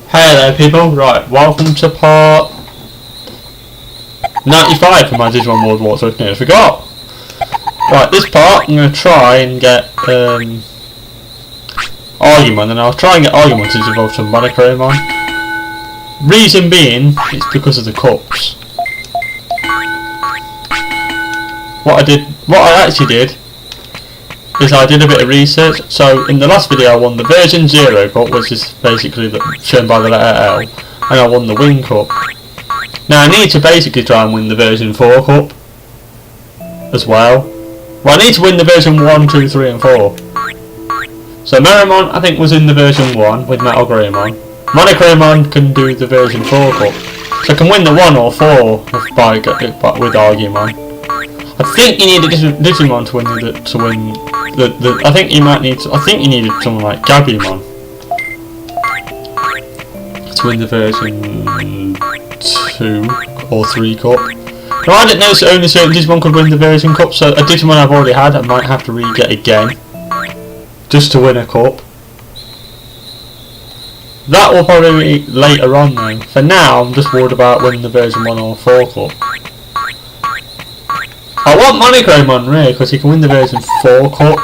Hey there people, right, welcome to part 95 of my Digimon World War, so I nearly forgot. Right, this part I'm going to try and get Argumon, and I'll try and get Argumon to evolve to Koromon. Reason being, it's because of the cups. What I actually did is I did a bit of research. So in the last video I won the version 0 cup, which is basically shown by the letter L, and I won the win cup. Now I need to basically try and win the version 4 cup as well. Well, I need to win the version 1, 2, 3 and 4. So Meramon I think was in the version 1 with Metal Greymon. Koromon can do the version 4 cup. So I can win the 1 or 4 with Argumon. I think you need a Digimon to win I think you needed someone like Gabumon to win the version 2 or 3 cup. Now I didn't know that only certain Digimon could win the version cup, so a Digimon I've already had I might have to re-get again just to win a cup. That will probably be later on though. For now I'm just worried about winning the version 1 or 4 cup. I want Koromon really because he can win the version 4 cup,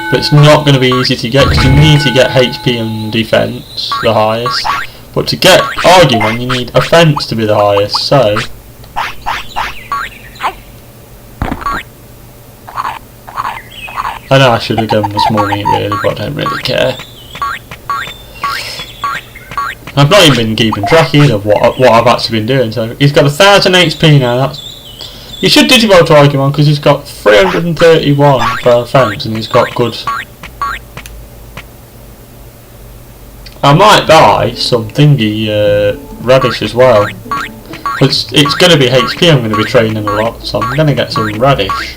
but it's not going to be easy to get because you need to get HP and defense the highest, but to get Argumon you need offense to be the highest, so I know I should have given this morning really, but I don't really care. I've not even been keeping track either of what I've actually been doing. So he's got 1000 HP now. You should digivolve to Argumon because he's got 331 for offense and he's got good. I might buy some thingy radish as well. Because it's going to be HP I'm going to be training a lot, so I'm going to get some radish.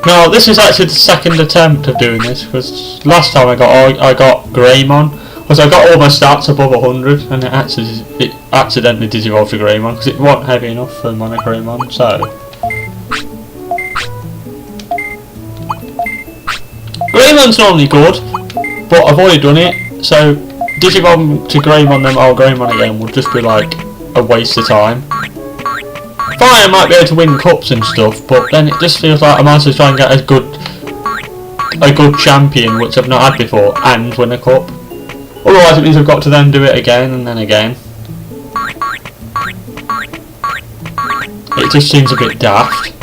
Now this is actually the second attempt of doing this, because last time I got Greymon, because I got all my stats above 100, and it accidentally digivolved to Greymon because it wasn't heavy enough for Koromon. So Greymon's normally good, but I've already done it, so digivolving to Greymon then Greymon again would just be like a waste of time. Fine, I might be able to win cups and stuff, but then it just feels like I might as well try and get a good champion, which I've not had before, and win a cup. Otherwise it means I've got to then do it again and then again. It just seems a bit daft.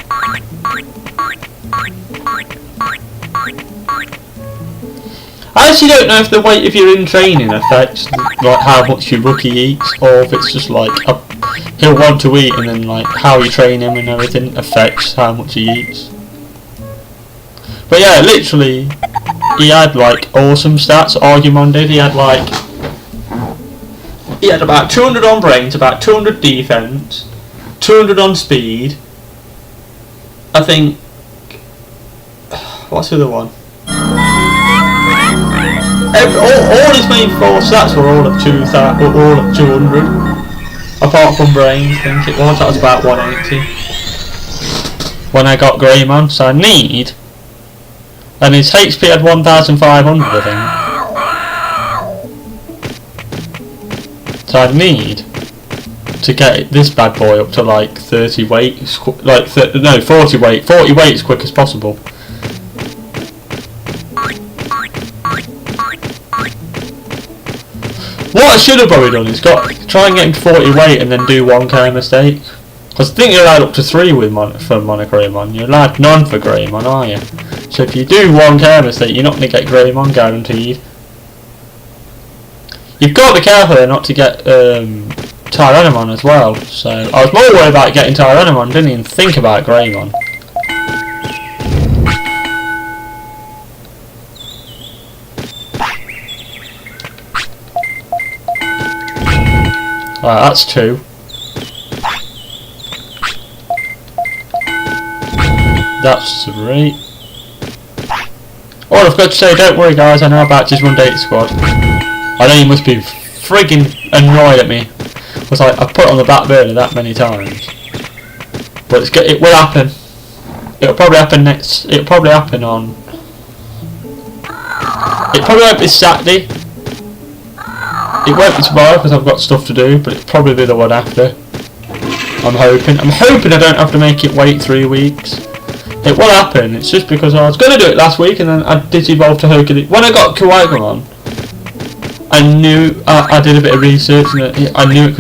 I actually don't know if the weight if you're in training affects like how much your rookie eats, or if it's just like he'll want to eat and then like how you train him and everything affects how much he eats. But yeah, literally he had like awesome stats. Argumon did. He had about 200 on brains, about 200 defense, 200 on speed. I think what's the other one? All his main 4 stats were all at 200. Apart from brains, I think it was. That was about 180 when I got Greymon. So I need, and his HP had 1,500, I think. So I need to get this bad boy up to like 30 weight, like 40 weight as quick as possible. What I should have probably done is try and get him to 40 weight and then do 1k mistake. Because I think you're allowed up to 3 for Koromon. You're allowed none for Greymon, are you? So if you do 1k mistake, you're not going to get Greymon guaranteed. You've got to be careful there not to get Tyrannomon as well. So I was more worried about getting Tyrannomon, didn't even think about Greymon. Right, that's 2. That's 3. All I've got to say, don't worry guys, I know about Digimon Data Squad. I know you must be friggin' annoyed at me, because I put it on the back burner that many times. But it will happen. It'll probably happen on It probably won't be Saturday. It won't be tomorrow because I've got stuff to do, but it'll probably be the one after. I'm hoping I don't have to make it wait 3 weeks. It will happen, it's just because I was going to do it last week and then I digivolved to Hercules. When I got Koromon, I knew, I did a bit of research and I knew it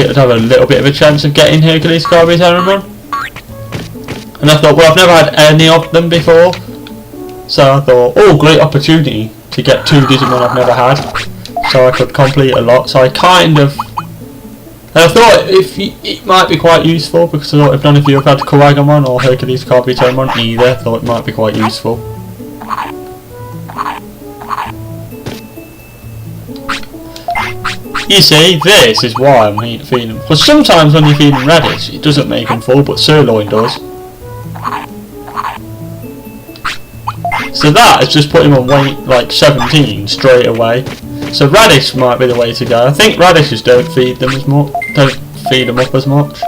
would have a little bit of a chance of getting Hercules Tyrannomon. And I thought, well, I've never had any of them before. So I thought, oh, great opportunity to get 2 Digimon I've never had. So I could complete a lot. So I kind of... And I thought it might be quite useful because I thought if none of you have had Koromon or Hercules Tyrannomon either, I thought it might be quite useful. You see, this is why I'm feeding them. Because sometimes when you feed them radish, it doesn't make them full, but sirloin does. So that is just putting him on weight like 17 straight away. So radish might be the way to go. I think radishes don't feed them as much. Don't feed them up as much.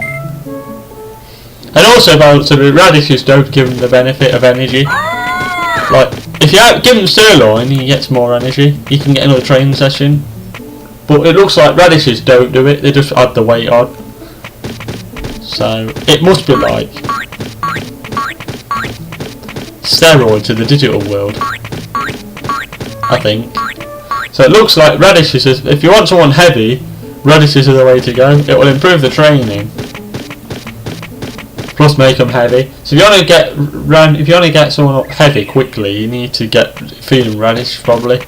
And also, the radishes don't give them the benefit of energy. Like if you give him sirloin, he gets more energy. You can get another training session. But it looks like radishes don't do it. They just add the weight on. So it must be like steroid to the digital world, I think. So it looks like radishes is, if you want someone heavy, radishes are the way to go. It will improve the training, plus make them heavy. So if you want to get someone up heavy quickly, you need to feed them radish probably.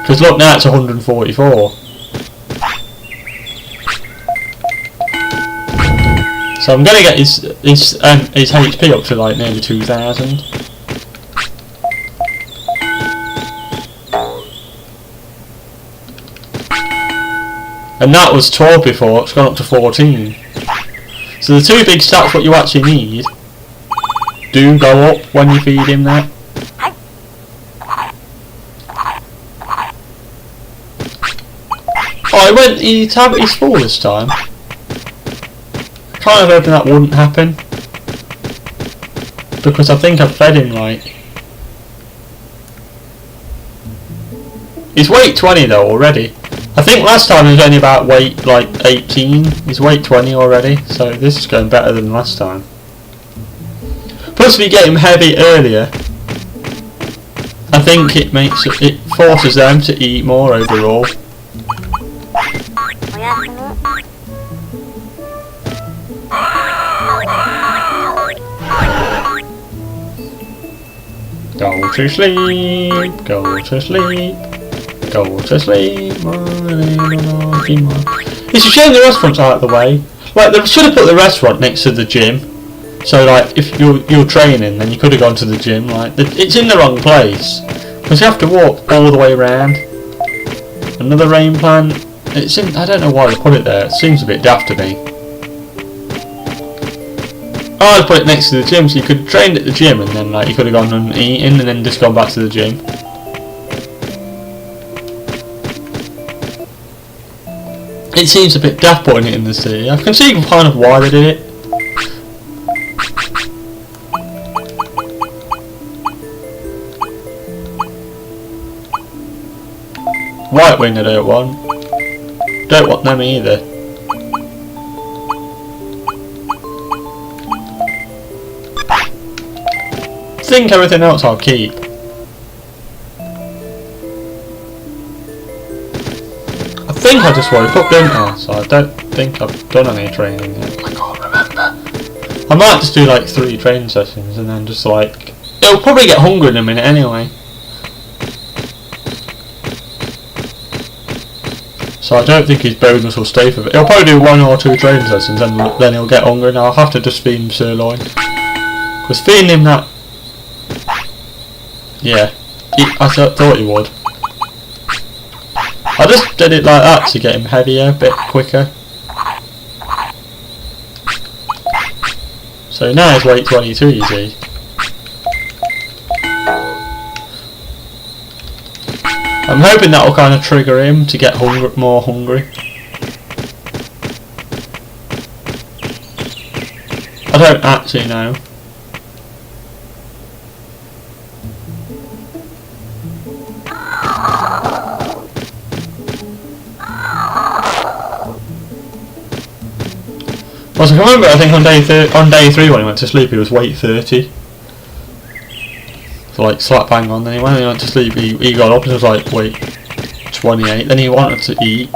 Because look, now it's 144. So I'm going to get his HP up to like nearly 2,000. And that was 12 before, it's gone up to 14. So the 2 big stats what you actually need do go up when you feed him that. Oh, he's full this time. Kind of hoping that wouldn't happen, because I think I've fed him like... He's weight 20 though already. I think last time he was only about weight like 18. He's weight 20 already, so this is going better than last time. Plus if you get him heavy earlier, I think it forces them to eat more overall. Go to sleep, go to sleep, go to sleep, my little Digimon. It's a shame the restaurant's out of the way. Like, they should have put the restaurant next to the gym. So, like, if you're training, then you could have gone to the gym. Like, it's in the wrong place. Because you have to walk all the way around. Another rain plant. It's in, I don't know why they put it there. It seems a bit daft to me. Oh, I'd put it next to the gym, so you could have trained at the gym and then like you could have gone and eaten and then just gone back to the gym. It seems a bit daft putting it in the city. I can see kind of why they did it. White Wing I don't want. Don't want them either. I think everything else I'll keep. I think I just woke up, didn't I? So I don't think I've done any training yet. I can't remember. I might just do like 3 training sessions and then just like... It'll probably get hungry in a minute anyway. So I don't think his bonus will stay for it. He'll probably do 1 or 2 training sessions and then he'll get hungry and I'll have to just feed him sirloin. Because feeding him that... Yeah, I thought he would. I just did it like that to get him heavier, a bit quicker. So now he's weight 22, you see. I'm hoping that will kind of trigger him to get more hungry. I don't actually know. Well, I can remember, I think on day 3 when he went to sleep he was weight 30. So like slap bang on. Then when he went to sleep he got up and was like weight 28. Then he wanted to eat.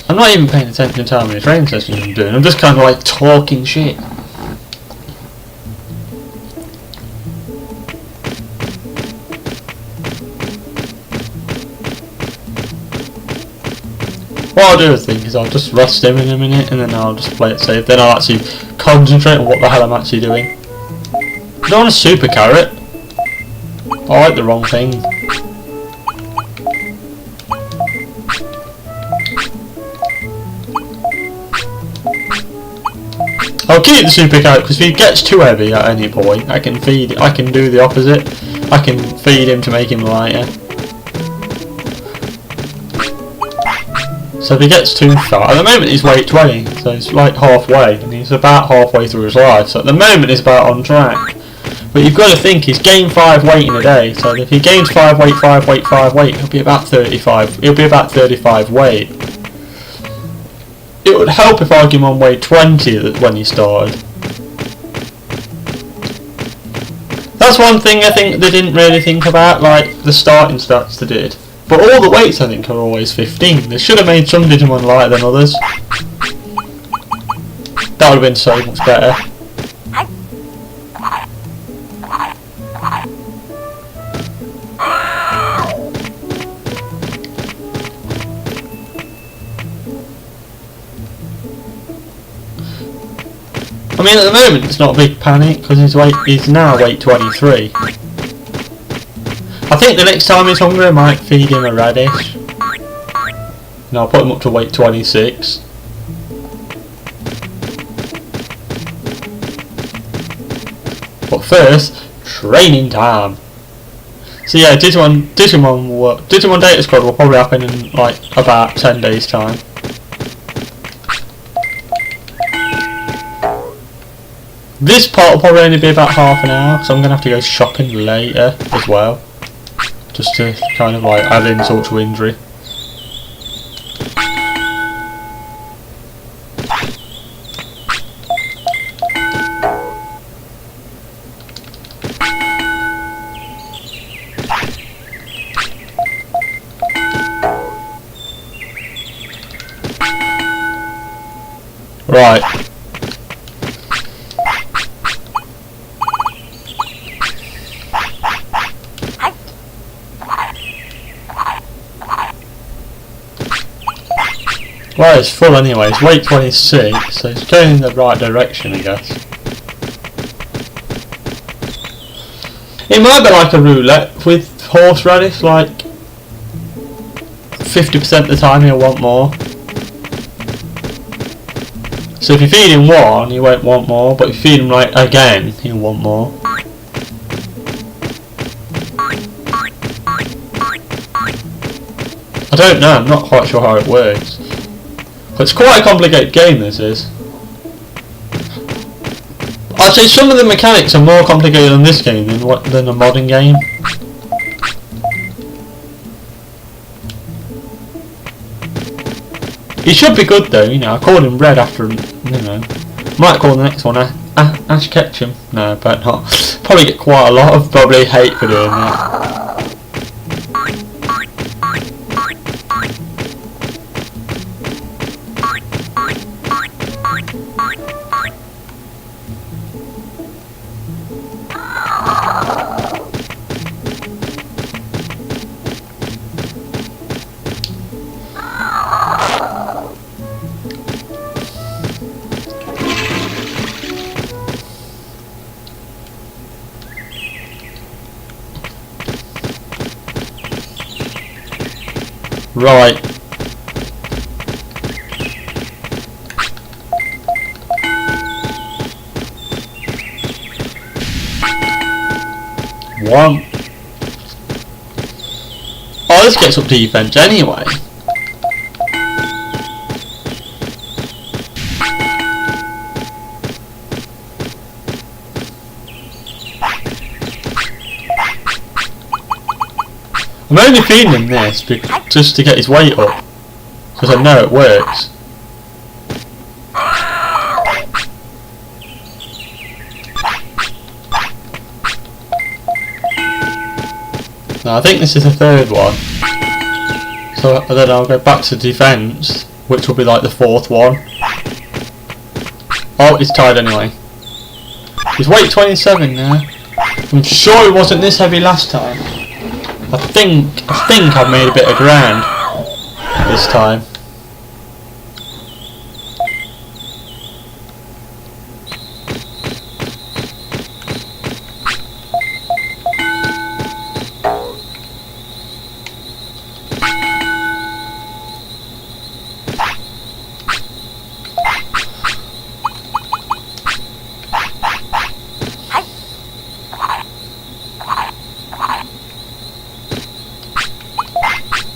I'm not even paying attention to how many training sessions I'm doing. I'm just kind of like talking shit. What I'll do, I think, is I'll just rest him in a minute and then I'll just play it safe. Then I'll actually concentrate on what the hell I'm actually doing. I don't want a super carrot. I like the wrong thing. I'll keep the super carrot because if he gets too heavy at any point, I can do the opposite. I can feed him to make him lighter. So if he gets too fat, at the moment he's weight 20, so he's like halfway, and he's about halfway through his life, so at the moment he's about on track. But you've got to think, he's gained 5 weight in a day, so if he gains 5 weight, 5 weight, 5 weight, he'll be about 35, he'll be about 35 weight. It would help if Digimon weighed 20 when he started. That's one thing I think they didn't really think about, like the starting stats they did. But all the weights I think are always 15. They should have made some Digimon lighter than others. That would have been so much better. I mean, at the moment it's not a big panic because he's now weight 23. I think the next time he's hungry I might feed him a radish. And I'll put him up to weight 26. But first, training time. So yeah, Digimon Data Squad will probably happen in like about 10 days time. This part will probably only be about half an hour, so I'm going to have to go shopping later as well. Just to kind of like add insult to injury. Right. Well, it's full anyway, it's weight 26, so it's going in the right direction, I guess. It might be like a roulette with horseradish, like 50% of the time he'll want more. So if you feed him one, he won't want more, but if you feed him like again, he'll want more. I don't know, I'm not quite sure how it works. But it's quite a complicated game, this is. I'd say some of the mechanics are more complicated in this game than a modern game. He should be good though, you know. I called him Red after, you know. Might call the next one Ash Ketchum. No, but not. Probably get quite a lot of probably hate for doing that. Right. One. Oh, Earth gets up defense anyway. I'm only feeding him this just to get his weight up, because I know it works. Now I think this is the third one, so then I'll go back to defence, which will be like the fourth one. Oh, he's tired anyway. He's weight 27 now. I'm sure it wasn't this heavy last time. I think I've made a bit of ground this time.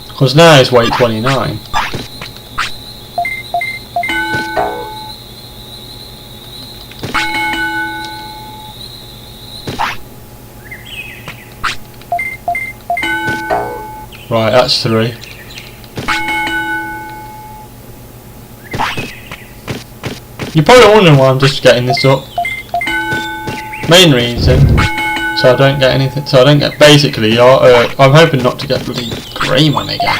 Because now it's weight 29. Right, that's 3. You're probably wondering why I'm just getting this up. Main reason, so I don't get anything. So I don't get basically. I'm hoping not to get bloody Koromon again.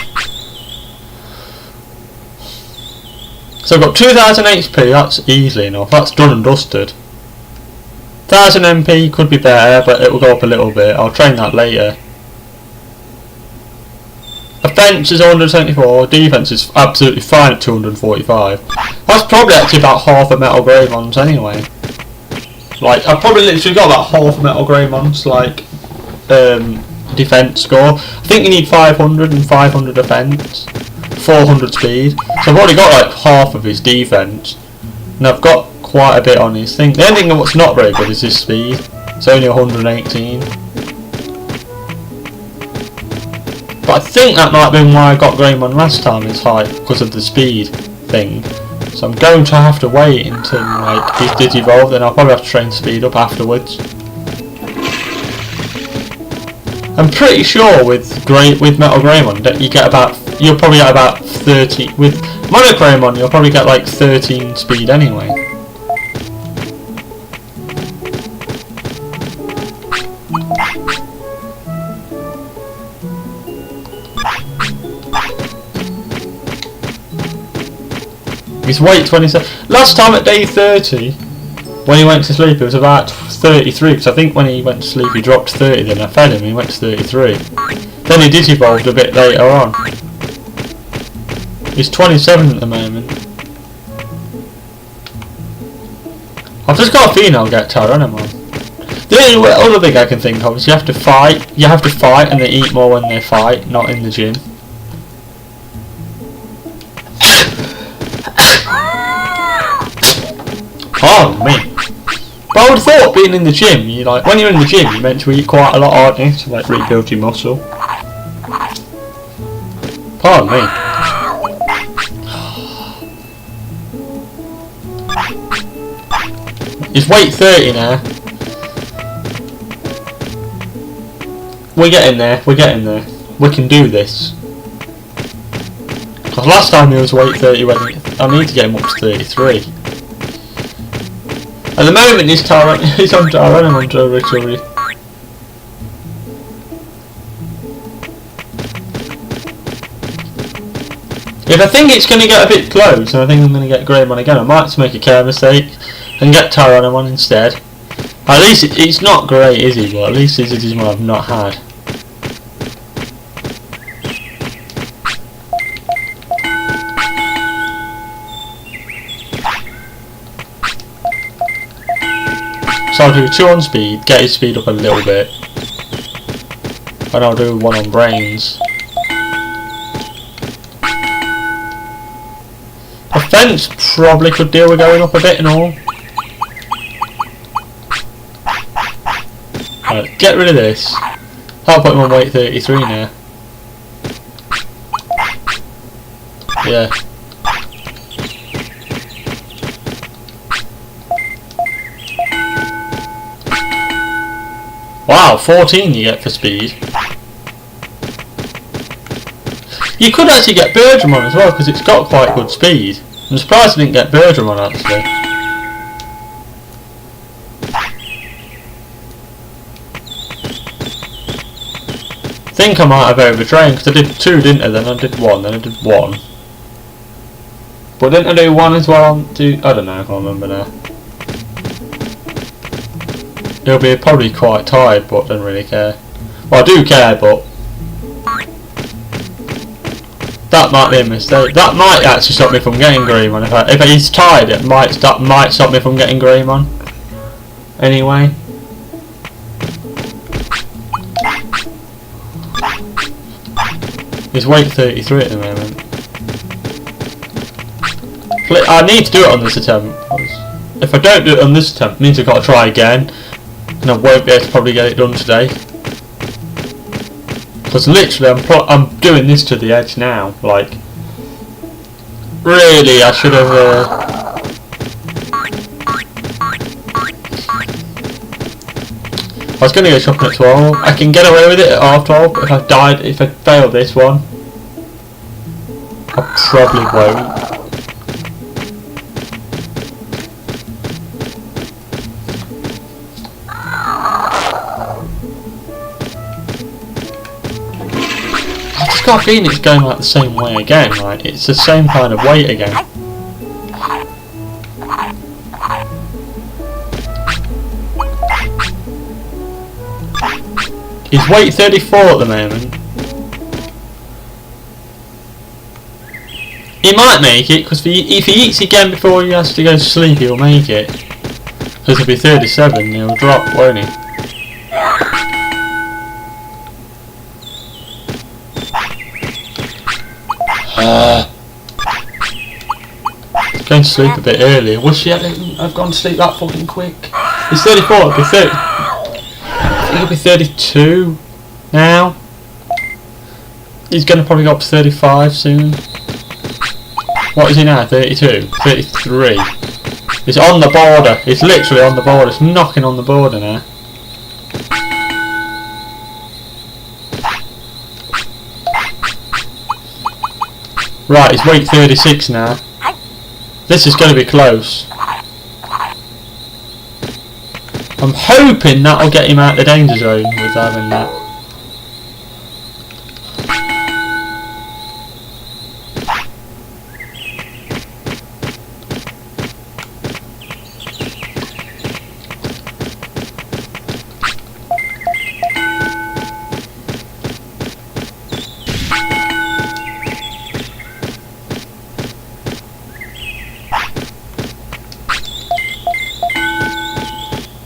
So I've got 2000 HP. That's easily enough. That's done and dusted. 1000 MP could be better, but it will go up a little bit. I'll train that later. Offense is 174. Defense is absolutely fine at 245. That's probably actually about half a Metal Greymon's anyway. Like, I've probably literally got about half a Metal Greymon's, like, defense score. I think you need 500 and 500 offense, 400 speed. So I've already got like half of his defense, and I've got quite a bit on his thing. The only thing that's not very good is his speed. It's only 118. But I think that might have been why I got Greymon last time, is high, because of the speed thing. So I'm going to have to wait until like he's digivolved, then I'll probably have to train speed up afterwards. I'm pretty sure with Metal Greymon that you'll probably get about 30. With Mono Greymon you'll probably get like 13 speed anyway. His weight 27. Last time at day 30, when he went to sleep, it was about 33. Because I think when he went to sleep, he dropped 30. Then I fed him, and he went to 33. Then he digivolved a bit later on. He's 27 at the moment. I've just got a feeling I'll get Tyrannomon. The only other thing I can think of is you have to fight. You have to fight, and they eat more when they fight, not in the gym. Oh me. But I would have thought being in the gym, when you're in the gym, you're meant to eat quite a lot, aren't you? To like rebuild your muscle. Pardon me. It's weight 30 now. We're getting there. We're getting there. We can do this. Because last time he was weight 30, I need to get him up to 33. At the moment he's on Tyrannomon territory. If I think it's going to get a bit close, and I think I'm going to get Greymon again, I might have to make a care mistake and get Tyrannomon instead. At least it's not great, is he? But at least it's a Digimon I've not had. So I'll do 2 on speed, get his speed up a little bit, and I'll do 1 on brains. Offense probably could deal with going up a bit and all. Right, get rid of this. I'll put him on weight 33 now. Yeah. Wow, 14 you get for speed. You could actually get Birdramon as well because it's got quite good speed. I'm surprised I didn't get Birdramon actually. I think I might have overtrained because I did 2, didn't I? Then I did 1, then I did 1. But didn't I do 1 as well? I don't know, I can't remember now. He'll be probably quite tired, but don't really care. Well, I do care, but that might be a mistake. That might actually stop me from getting Greymon. If he's tired, that might stop me from getting Greymon. Anyway. He's weight 33 at the moment. I need to do it on this attempt. If I don't do it on this attempt, it means I've got to try again. And I won't be able to probably get it done today. Because literally I'm doing this to the edge now. Like, really I should have I was going to go shopping at 12. I can get away with it at half 12. If I fail this one, I probably won't. I've just got a feeling it's going like the same way again. Like it's the same kind of weight again. He's weight 34 at the moment. He might make it, because if he eats again before he has to go to sleep, he'll make it. Because he'll be 37 and he'll drop, won't he? He's going to sleep a bit early. Wish he hadn't have gone to sleep that fucking quick. He's 34, it'll be 30. He'll be 32 now. He's going to probably go up to 35 soon. What is he now? 32? 33? He's on the border. He's literally on the border. He's knocking on the border now. Right, he's weight 36 now. This is going to be close. I'm hoping that'll get him out of the danger zone with having that.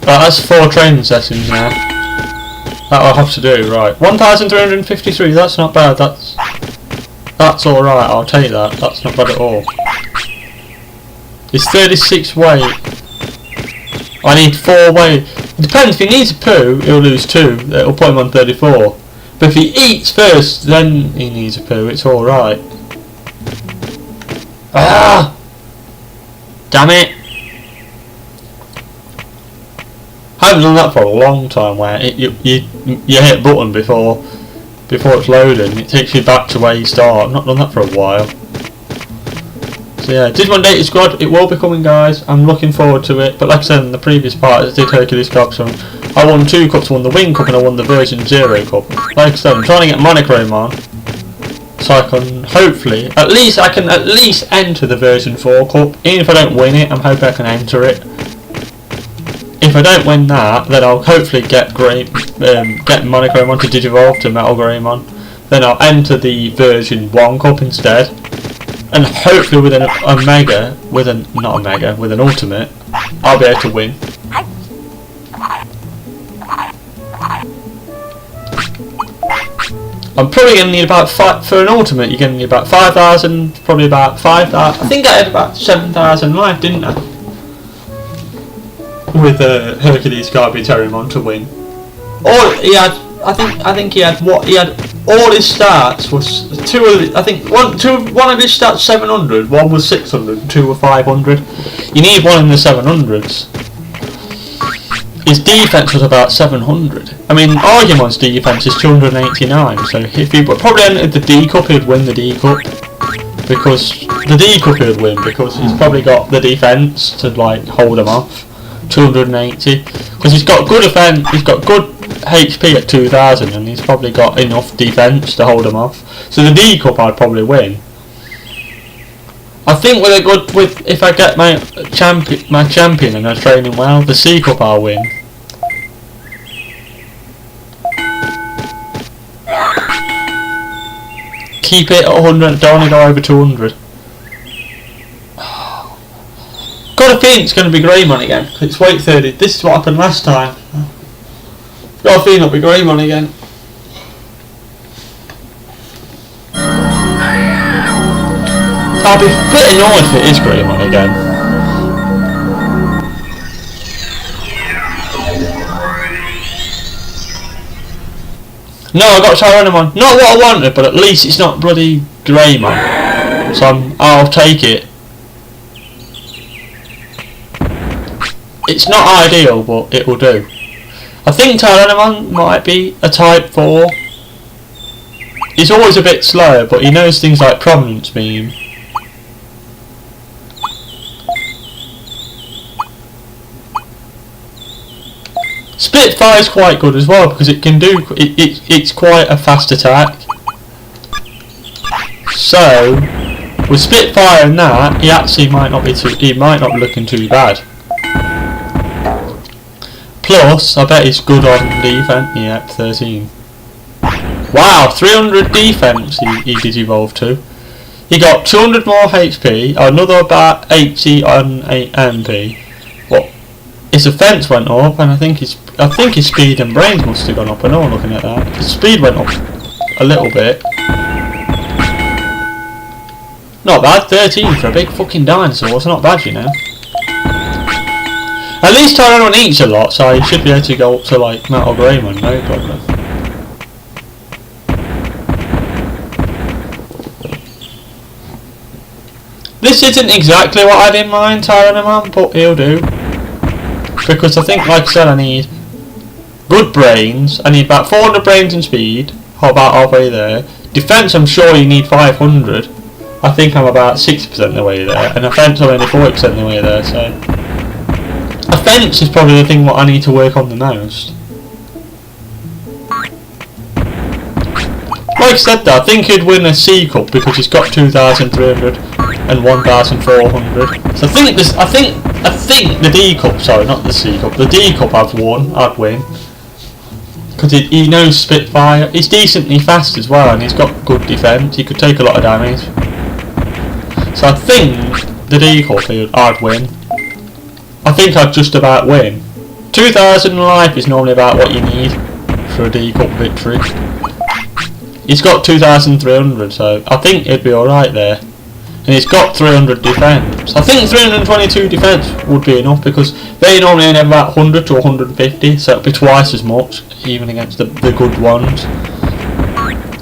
Right, that's 4 training sessions now. That I'll have to do, right. 1,353, that's not bad, that's alright, I'll take that. That's not bad at all. It's 36 weight. I need 4 weight. It depends, if he needs a poo, he'll lose 2. It'll put him on 34. But if he eats first, then he needs a poo, it's alright. Ah! Damn it! I haven't done that for a long time where you hit a button before it's loading. It takes you back to where you start. I've not done that for a while. So yeah, Digimon Data Squad, it will be coming guys. I'm looking forward to it. But like I said in the previous part, I did Hercules Cup, so I won 2 cups. I won the Wing Cup and I won the Version 0 Cup. Like I said, I'm trying to get Monochrome so I can hopefully, at least enter the Version 4 Cup. Even if I don't win it, I'm hoping I can enter it. If I don't win that, then I'll hopefully get Monochrome to digivolve to Metal Greymon. Then I'll enter the Version 1 Cup instead. And hopefully with an Ultimate, I'll be able to win. I'm probably going to need about for an Ultimate, you're going to need about 5,000, probably about 5,000. I think I had about 7,000 life, didn't I? With Hercules Tyrannomon to win. Or he had, I think he had what he had all his stats was one of his stats 700, one was 600, and 2 were 500. You need one in the 700s. His defense was about 700. I mean, Argumon's defense is 289, so if he probably entered the D Cup, he'd win the D Cup. Because the D Cup he'd win, because he's probably got the defense to like hold him off. 280. Because he's got good offense, he's got good HP at 2000, and he's probably got enough defense to hold him off. So the D Cup I'd probably win. I think if I get my champion and I train him well, the C Cup I'll win. Keep it at 100, don't want to go over 200. Got a feeling it's going to be Greymon again. It's weight 30. This is what happened last time. Got a feeling it'll be Greymon again. I'll be a bit annoyed if it is Greymon again. No, I got Tyrannomon. Not what I wanted, but at least it's not bloody Greymon. So I'll take it. It's not ideal, but it will do. I think Tyrannomon might be a type 4. He's always a bit slow, but he knows things like Prominence Beam. Spitfire is quite good as well, because it can do it's quite a fast attack. So with Spitfire and that, he actually might not be looking too bad. Plus, I bet he's good on defense. Yeah, 13. Wow, 300 defense he digivolved to. He got 200 more HP, another about 80 on MP. What? His offense went up, and I think his speed and brains must have gone up. I know, looking at that. His speed went up a little bit. Not bad, 13 for a big fucking dinosaur. It's not bad, you know. At least Tyrannomon eats a lot, so he should be able to go up to like Metal Greymon, no problem. This isn't exactly what I had in mind, Tyrannomon, but he'll do. Because I think, like I said, I need good brains. I need about 400 brains and speed. How about halfway there? Defense, I'm sure you need 500. I think I'm about 60% the way there, and offense I'm only 40% the way there, so offense is probably the thing what I need to work on the most. Like I said though, I think he'd win a C Cup because he's got 2,300 and 1,400. So I think the D Cup, sorry, not the C Cup, the D Cup I'd win. Because he knows Spitfire. He's decently fast as well, and he's got good defense. He could take a lot of damage. So I think the D Cup I'd win. I think I'd just about win. 2,000 life is normally about what you need for a D Cup victory. He's got 2,300, so I think he'd be alright there. And he's got 300 defense. I think 322 defense would be enough, because they normally only have about 100 to 150, so it'd be twice as much, even against the good ones.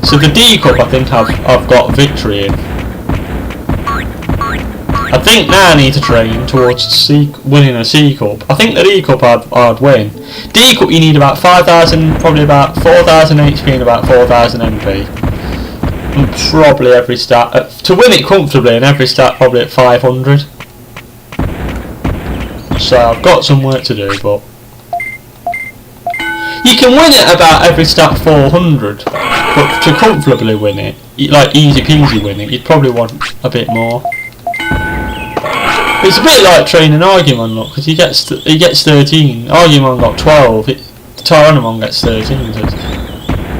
So the D Cup I think I've got victory in. I think now I need to train towards winning a C Cup. I think the D Cup I'd win. D Cup you need about 5,000, probably about 4,000 HP and about 4,000 MP. And probably every stat, to win it comfortably, and every stat probably at 500. So I've got some work to do, but you can win it about every stat 400. But to comfortably win it, like easy peasy win it, you'd probably want a bit more. It's a bit like training Argumon, look, because he gets 13. Argumon got 12. Tyrannomon gets 13. So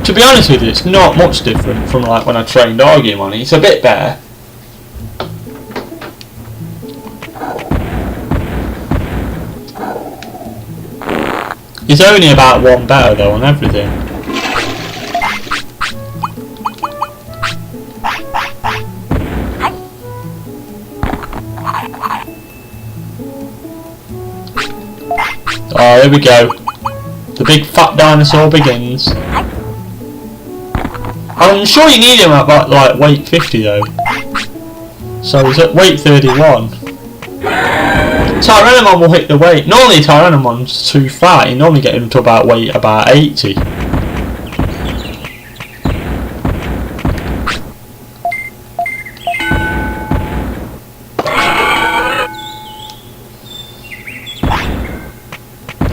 to be honest with you, it's not much different from like when I trained Argumon. It's a bit better. He's only about one better though on everything. Oh, here we go. The big fat dinosaur begins. I'm sure you need him at like weight 50 though. So he's at weight 31. Tyrannomon will hit the weight. Normally Tyrannomon's too fat. You normally get him to about weight about 80.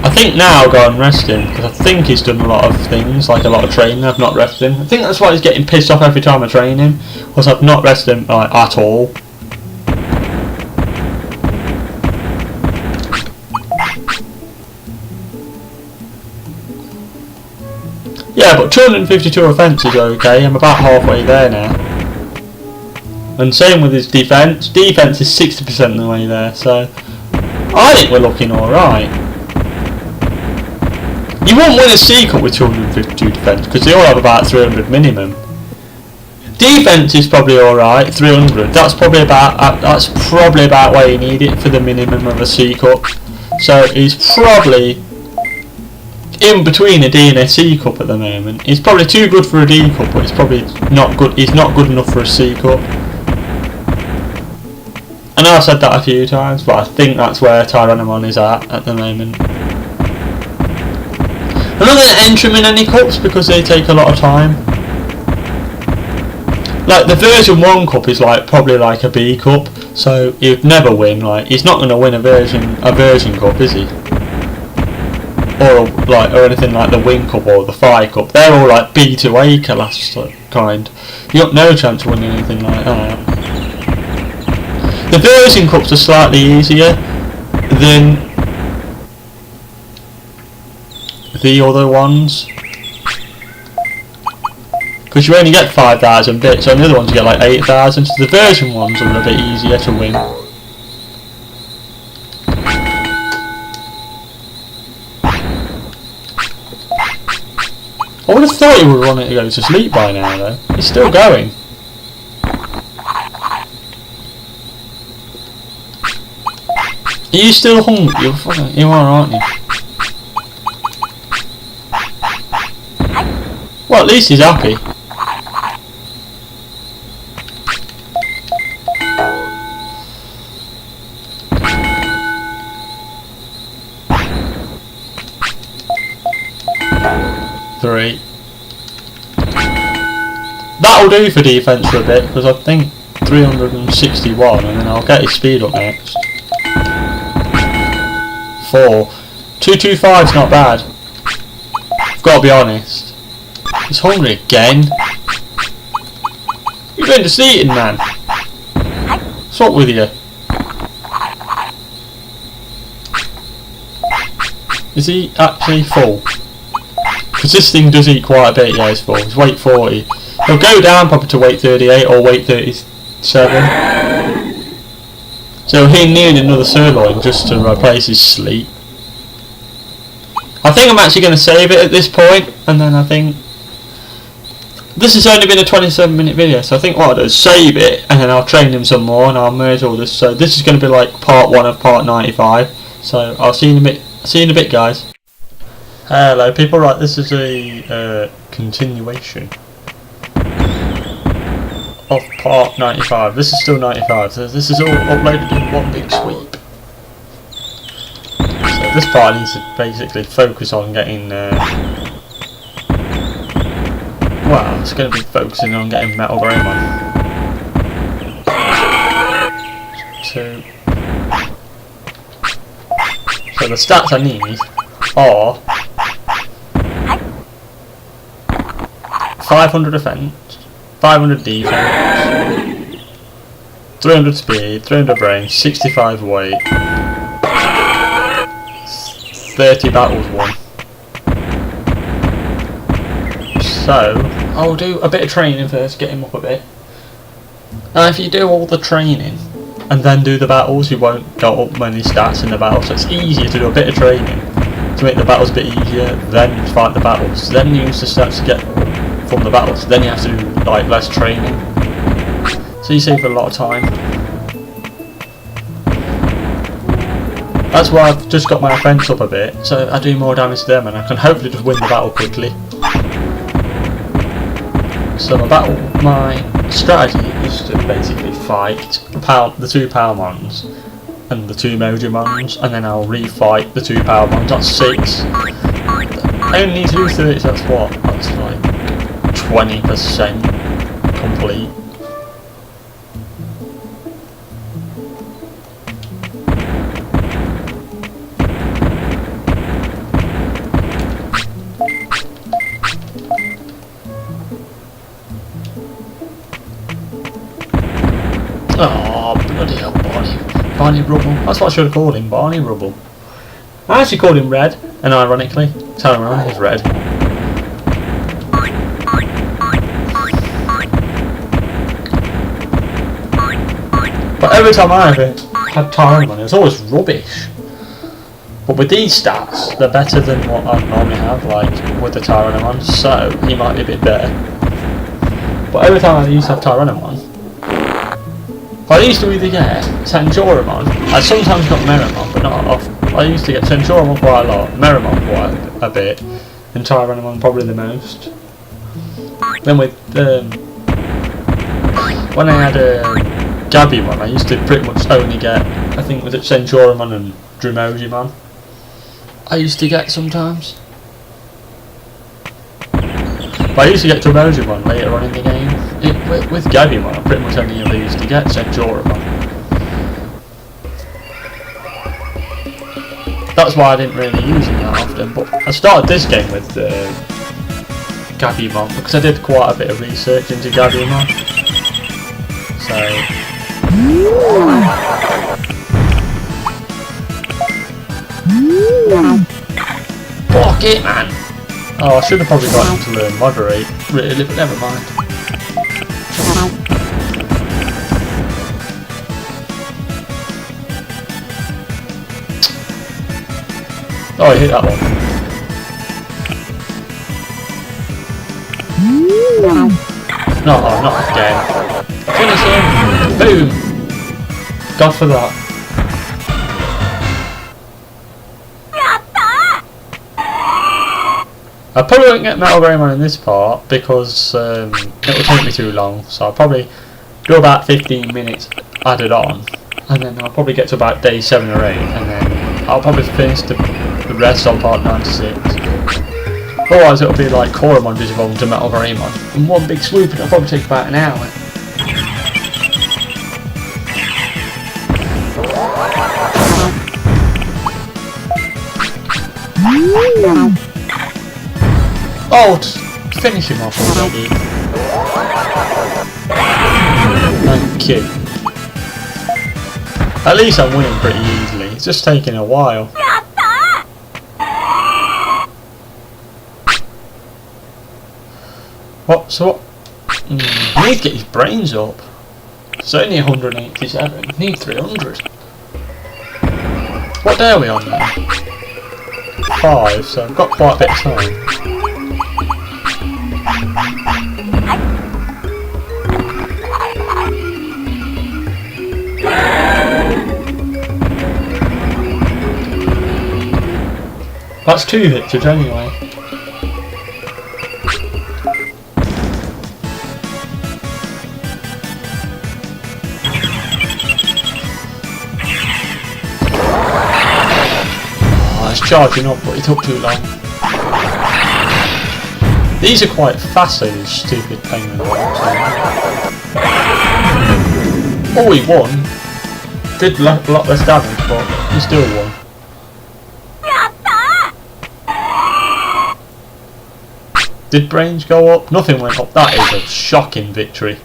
I think now I'll go and rest him, because I think he's done a lot of things, like a lot of training. I've not rested him. I think that's why he's getting pissed off every time I train him, because I've not rested him like, at all. Yeah, but 252 offence is okay. I'm about halfway there now. And same with his defence. Defence is 60% of the way there, so I think we're looking alright. You won't win a C Cup with 252 defence, because they all have about 300 minimum. Defence is probably alright, 300. That's probably about where you need it for the minimum of a C Cup. So he's probably in between a D and a C Cup at the moment. He's probably too good for a D Cup, but he's probably not good. He's not good enough for a C Cup. I know I've said that a few times, but I think that's where Tyrannomon is at the moment. I'm not going to enter him in any cups because they take a lot of time. Like the version 1 cup is like probably like a B cup, so he'd never win. Like he's not going to win a version cup, is he? Or anything like the Wing Cup or the Phi Cup. They're all like B to A class kind. You got no chance of winning anything like that. The version cups are slightly easier than the other ones, because you only get 5,000 bits, and the other ones you get like 8,000, so the version ones are a bit easier to win. I would have thought he would have wanted to go to sleep by now though. He's still going. Are you still hungry? You are, aren't you? Well, at least he's happy. Three. That'll do for defence for a bit, because I think 361, and then I'll get his speed up next. 4. 225's not bad. I've got to be honest. He's hungry again. You've been just eating, man. What's up with you? Is he actually full? Because this thing does eat quite a bit. Yeah, he's full. He's weight 40. He'll go down probably to weight 38 or weight 37. So he needed another sirloin just to replace his sleep. I think I'm actually going to save it at this point, and then I think this has only been a 27-minute video, so I think what I'll do is save it, and then I'll train him some more, and I'll merge all this. So this is going to be like part 1 of part 95. So I'll see you in a bit. See you in a bit, guys. Hello, people. Right, this is a continuation of part 95. This is still 95, so this is all uploaded in one big sweep. So this part needs to basically focus on getting well, it's going to be focusing on getting Metal Koromon. So the stats I need are 500 defense, 500 defense, 300 speed, 300 brain, 65 weight, 30 battles won. So I'll do a bit of training first, get him up a bit. Now if you do all the training and then do the battles, you won't go up many stats in the battles. So it's easier to do a bit of training to make the battles a bit easier, then fight the battles, then use the stats to get from the battles, then you have to do like less training. So you save a lot of time. That's why I've just got my offense up a bit, so I do more damage to them and I can hopefully just win the battle quickly. So my strategy is to basically fight the 2 Powermons and the 2 Mojimons, and then I'll refight the 2 Powermons. That's 6. I only need to do 30, so that's what? That's like 20% complete. Oh, bloody hell, Barney Rubble. That's what I should have called him, Barney Rubble. I actually called him Red, and ironically, Tyrannomon is red. But every time I had Tyrannomon, it was always rubbish. But with these stats, they're better than what I normally have, like with the Tyrannomon, so he might be a bit better. But every time I used to have Tyrannomon, I used to either get Senjoromon. I sometimes got Meramon, but not often. I used to get Senjoromon quite a lot, Meramon quite a bit, and Tyrannomon probably the most. Then with when I had Gabumon, I used to pretty much only get, I think was it Senjoromon and Dremogimon I used to get sometimes. But I used to get Dremogimon later on in the game. With Gabumon, I pretty much only ever used to get Senjoromon. That's why I didn't really use it that often, but I started this game with Gabumon because I did quite a bit of research into Gabumon. So... Fuck it, man! Oh, I should have probably got him to learn Moderate, really, but never mind. Oh, I hit that one. No, not again. Finish him! Boom! God for that. I probably won't get Metal Greymon in this part because it will take me too long, so I'll probably do about 15 minutes added on, and then I'll probably get to about day 7 or 8, and then I'll probably finish the rest on part 96. Otherwise it'll be like Koromon digivolves to Metal Greymon in one big swoop, and it'll probably take about an hour. Oh, just finish him off already. Thank you. At least I'm winning pretty easily. It's just taking a while. What? So what? I need to get his brains up. It's only 187. I need 300. What day are we on now? 5, so I've got quite a bit of time. That's 2 victories anyway. Oh, it's charging up, but it took too long. These are quite fast, those stupid penguin ones. Oh, he won. Did a lot less damage, but he still won. Did brains go up? Nothing went up. That is a shocking victory.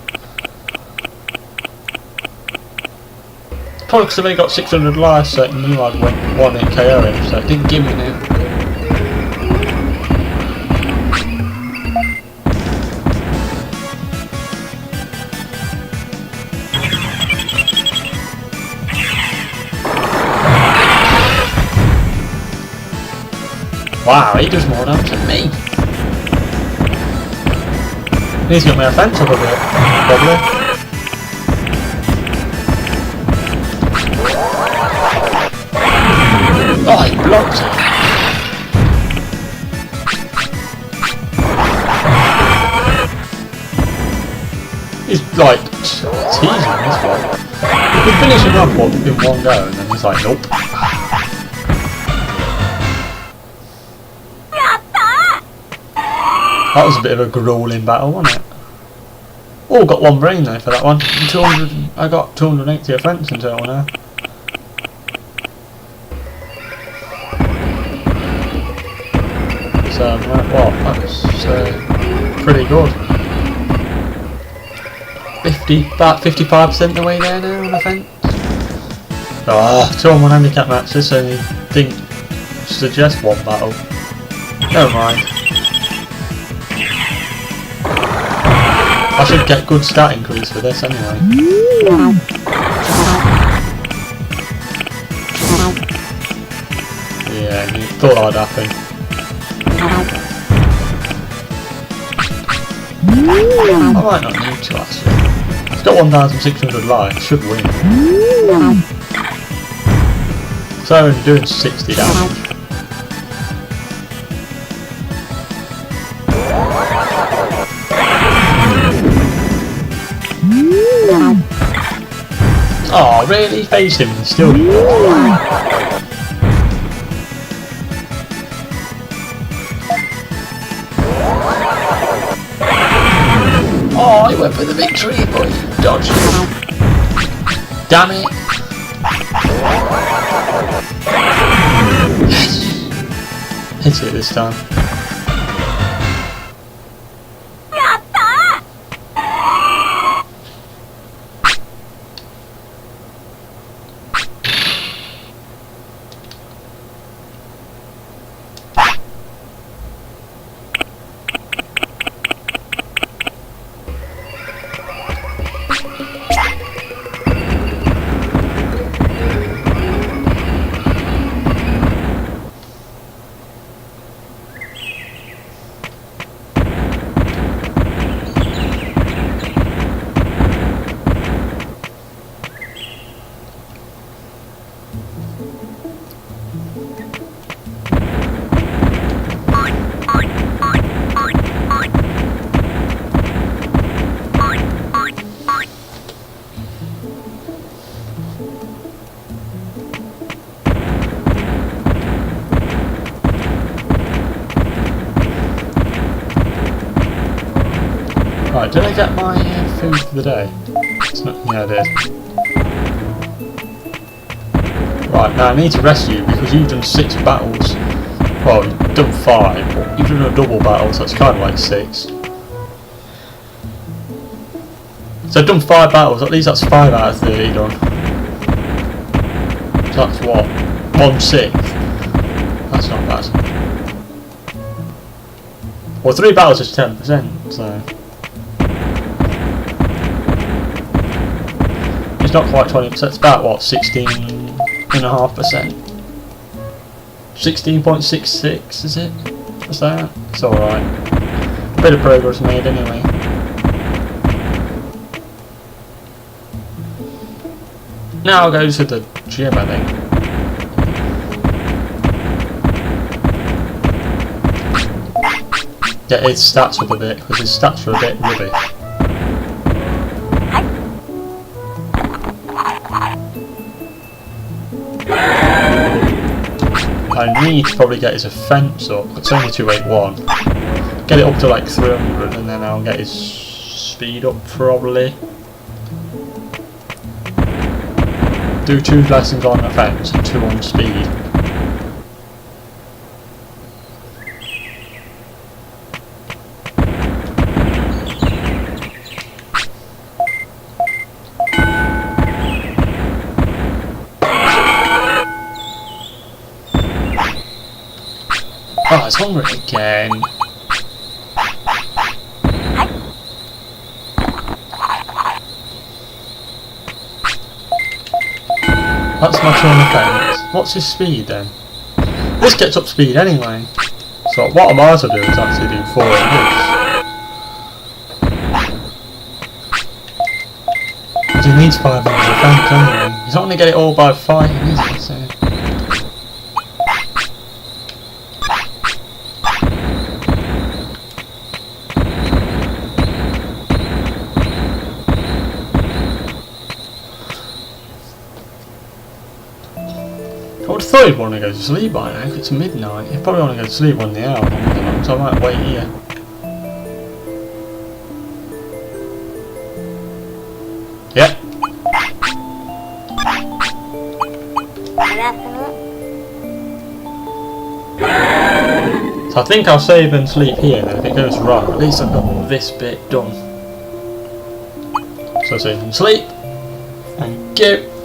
Probably because I've only got 600 lives, so I knew I'd won it KO him, so it didn't give me now. Wow, he does more damage than me. He's got my offense up a bit, probably. Oh, he blocked it. He's like teasing this one. You could finish him up in one go and then he's like, nope. That was a bit of a grueling battle, wasn't it? Oh, got one brain there for that one. 200, I got 280 offence in total now. So, what? That's pretty good. About 55% the way there now on offence. Ah, 2-on-1 handicap match. This only didn't suggest one battle. Never mind. I should get good stat increase for this anyway. Yeah, you thought that would happen. I might not need to actually. It's got 1,600 life, should win. So I'm doing 60 damage. Oh, really? Face him and still. Oh, he went for the victory, but he dodged it. Damn it. Yes. Hit it this time. Right, did I get my food for the day? It's not, yeah, I did. Right, now I need to rest you because you've done 6 battles. Well, you've done 5, but you've done a double battle, so it's kind of like 6. So I've done 5 battles, at least that's 5 out of 30 done. So that's what? 1/6? That's not bad. Well, 3 battles is 10%, so... It's not quite 20%, it's about what, 16.5%? 16.66 is it? What's that? It's alright. Bit of progress made anyway. Now I'll go to the gym, I think. Get his stats up a bit, because his stats are a bit rubbish. I need to probably get his offence up. It's only 281. Get it up to like 300 and then I'll get his speed up probably. Do 2 lessons on offence and 2 on speed. Oh, it's hungry again. That's my turn offence. What's his speed then? This gets up speed anyway. So what I might as well do is actually do 4 at this. Because he needs 500 offence anyway. He's not going to get it all by fighting, is he? So. would have thought he'd want to go to sleep by now, 'cause it's midnight. He'd probably want to go to sleep when the hour comes, so I might wait here. Yep. So I think I'll save and sleep here, and then if it goes wrong, at least I've got this bit done. So save and sleep. Thank you.